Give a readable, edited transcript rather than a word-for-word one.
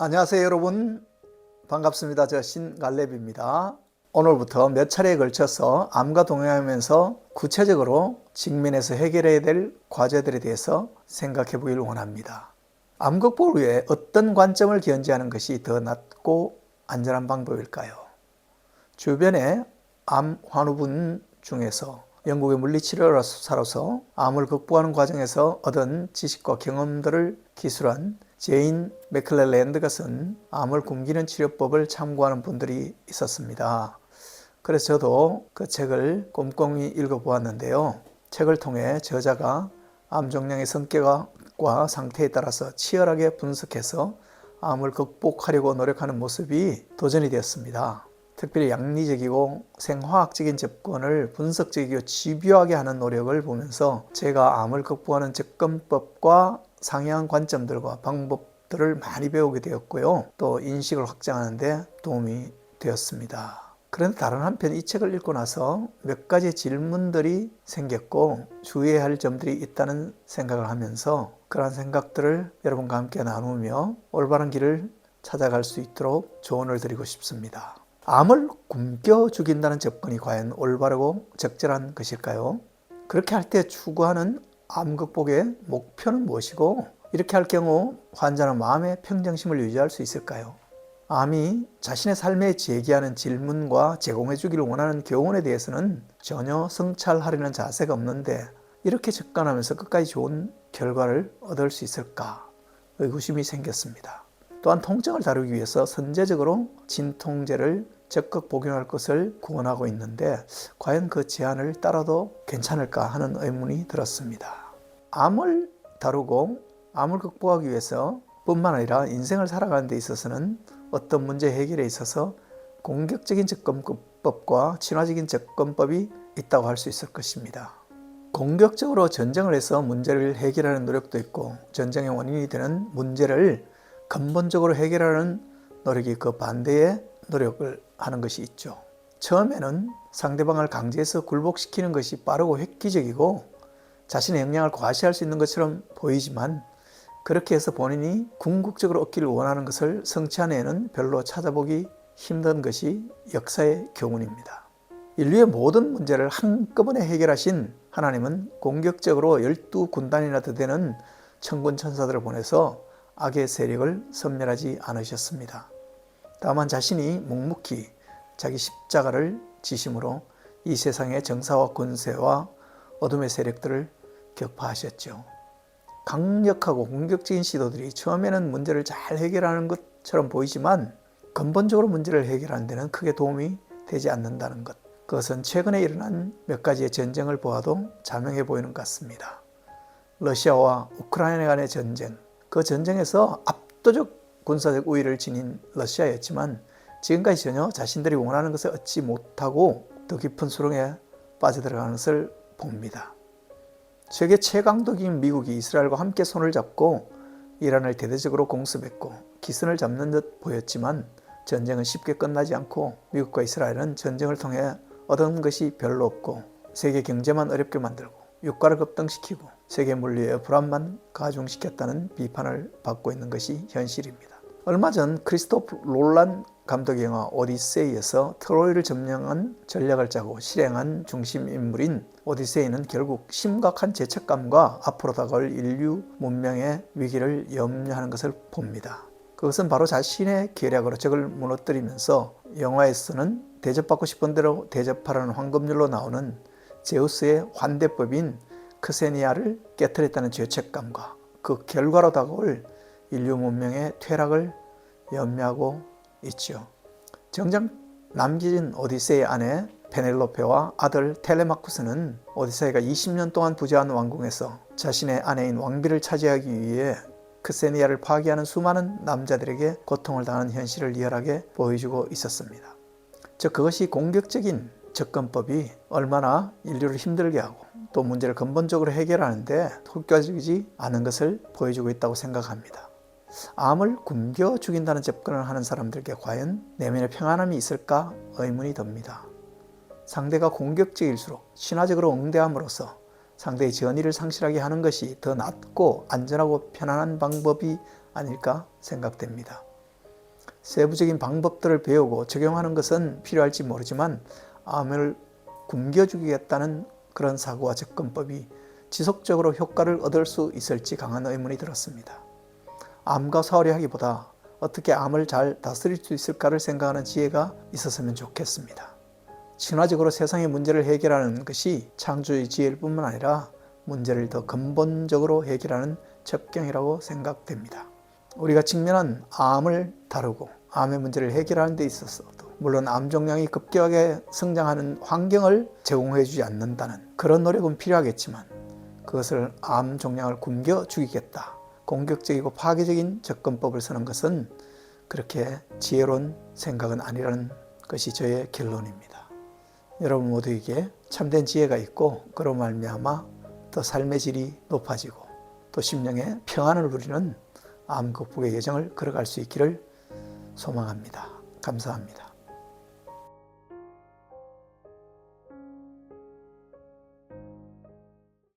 안녕하세요 여러분, 반갑습니다. 저 신갈렙입니다. 오늘부터 몇 차례에 걸쳐서 암과 동행하면서 구체적으로 직면해서 해결해야 될 과제들에 대해서 생각해 보기를 원합니다. 암 극복을 위해 어떤 관점을 견지하는 것이 더 낫고 안전한 방법일까요? 주변에 암 환우분 중에서 영국의 물리치료사로서 암을 극복하는 과정에서 얻은 지식과 경험들을 기술한 제인 맥클렐랜드가 쓴 암을 굶기는 치료법을 참고하는 분들이 있었습니다. 그래서 저도 그 책을 꼼꼼히 읽어보았는데요. 책을 통해 저자가 암 종양의 성격과 상태에 따라서 치열하게 분석해서 암을 극복하려고 노력하는 모습이 도전이 되었습니다. 특별히 양리적이고 생화학적인 접근을 분석적이고 집요하게 하는 노력을 보면서 제가 암을 극복하는 접근법과 상이한 관점들과 방법들을 많이 배우게 되었고요. 또 인식을 확장하는 데 도움이 되었습니다. 그런데 다른 한편 이 책을 읽고 나서 몇 가지 질문들이 생겼고 주의해야 할 점들이 있다는 생각을 하면서 그러한 생각들을 여러분과 함께 나누며 올바른 길을 찾아갈 수 있도록 조언을 드리고 싶습니다. 암을 굶겨 죽인다는 접근이 과연 올바르고 적절한 것일까요? 그렇게 할 때 추구하는 암 극복의 목표는 무엇이고 이렇게 할 경우 환자는 마음의 평정심을 유지할 수 있을까요? 암이 자신의 삶에 제기하는 질문과 제공해 주기를 원하는 교훈에 대해서는 전혀 성찰하려는 자세가 없는데 이렇게 접근하면서 끝까지 좋은 결과를 얻을 수 있을까 의구심이 생겼습니다. 또한 통증을 다루기 위해서 선제적으로 진통제를 적극 복용할 것을 권하고 있는데 과연 그 제안을 따라도 괜찮을까 하는 의문이 들었습니다. 암을 다루고 암을 극복하기 위해서 뿐만 아니라 인생을 살아가는 데 있어서는 어떤 문제 해결에 있어서 공격적인 접근법과 친화적인 접근법이 있다고 할 수 있을 것입니다. 공격적으로 전쟁을 해서 문제를 해결하는 노력도 있고 전쟁의 원인이 되는 문제를 근본적으로 해결하는 노력이 그 반대의 노력을 하는 것이 있죠. 처음에는 상대방을 강제해서 굴복시키는 것이 빠르고 획기적이고 자신의 역량을 과시할 수 있는 것처럼 보이지만 그렇게 해서 본인이 궁극적으로 얻기를 원하는 것을 성취한 애는 별로 찾아보기 힘든 것이 역사의 교훈입니다. 인류의 모든 문제를 한꺼번에 해결하신 하나님은 공격적으로 12군단이나 더 되는 천군 천사들을 보내서 악의 세력을 섬멸하지 않으셨습니다. 다만 자신이 묵묵히 자기 십자가를 지심으로 이 세상의 정사와 권세와 어둠의 세력들을 격파하셨죠. 강력하고 공격적인 시도들이 처음에는 문제를 잘 해결하는 것처럼 보이지만 근본적으로 문제를 해결하는 데는 크게 도움이 되지 않는다는 것. 그것은 최근에 일어난 몇 가지의 전쟁을 보아도 자명해 보이는 것 같습니다. 러시아와 우크라이나 간의 전쟁, 그 전쟁에서 압도적 군사적 우위를 지닌 러시아였지만 지금까지 전혀 자신들이 원하는 것을 얻지 못하고 더 깊은 수렁에 빠져들어가는 것을 봅니다. 세계 최강국인 미국이 이스라엘과 함께 손을 잡고 이란을 대대적으로 공습했고 기선을 잡는 듯 보였지만 전쟁은 쉽게 끝나지 않고 미국과 이스라엘은 전쟁을 통해 얻은 것이 별로 없고 세계 경제만 어렵게 만들고 유가를 급등시키고 세계 물리의 불안만 가중시켰다는 비판을 받고 있는 것이 현실입니다. 얼마 전 크리스토프 롤란 감독의 영화 오디세이에서 트로이를 점령한 전략을 짜고 실행한 중심 인물인 오디세이는 결국 심각한 죄책감과 앞으로 다가올 인류 문명의 위기를 염려하는 것을 봅니다. 그것은 바로 자신의 계략으로 적을 무너뜨리면서 영화에서는 대접받고 싶은 대로 대접하라는 황금률로 나오는 제우스의 환대법인 크세니아를 깨뜨렸다는 죄책감과 그 결과로 다가올 인류 문명의 퇴락을 염려하고 있죠. 정작 남겨진 오디세이의 아내 페넬로페와 아들 텔레마쿠스는 오디세이가 20년 동안 부재한 왕궁에서 자신의 아내인 왕비를 차지하기 위해 크세니아를 파괴하는 수많은 남자들에게 고통을 당하는 현실을 리얼하게 보여주고 있었습니다. 즉 그것이 공격적인 접근법이 얼마나 인류를 힘들게 하고 또 문제를 근본적으로 해결하는데 효과적이지 않은 것을 보여주고 있다고 생각합니다. 암을 굶겨 죽인다는 접근을 하는 사람들에게 과연 내면의 평안함이 있을까 의문이 듭니다. 상대가 공격적일수록 신화적으로 응대함으로써 상대의 전의를 상실하게 하는 것이 더 낫고 안전하고 편안한 방법이 아닐까 생각됩니다. 세부적인 방법들을 배우고 적용하는 것은 필요할지 모르지만 암을 굶겨 죽이겠다는 그런 사고와 접근법이 지속적으로 효과를 얻을 수 있을지 강한 의문이 들었습니다. 암과 싸우려 하기보다 어떻게 암을 잘 다스릴 수 있을까를 생각하는 지혜가 있었으면 좋겠습니다. 친화적으로 세상의 문제를 해결하는 것이 창조의 지혜일 뿐만 아니라 문제를 더 근본적으로 해결하는 접경이라고 생각됩니다. 우리가 직면한 암을 다루고 암의 문제를 해결하는 데 있어서도 물론 암 종양이 급격하게 성장하는 환경을 제공해 주지 않는다는 그런 노력은 필요하겠지만 그것을 암 종양을 굶겨 죽이겠다, 공격적이고 파괴적인 접근법을 쓰는 것은 그렇게 지혜로운 생각은 아니라는 것이 저의 결론입니다. 여러분 모두에게 참된 지혜가 있고 그로 말미암아 더 삶의 질이 높아지고 또 심령의 평안을 누리는 암 극복의 여정을 걸어갈 수 있기를 소망합니다. 감사합니다.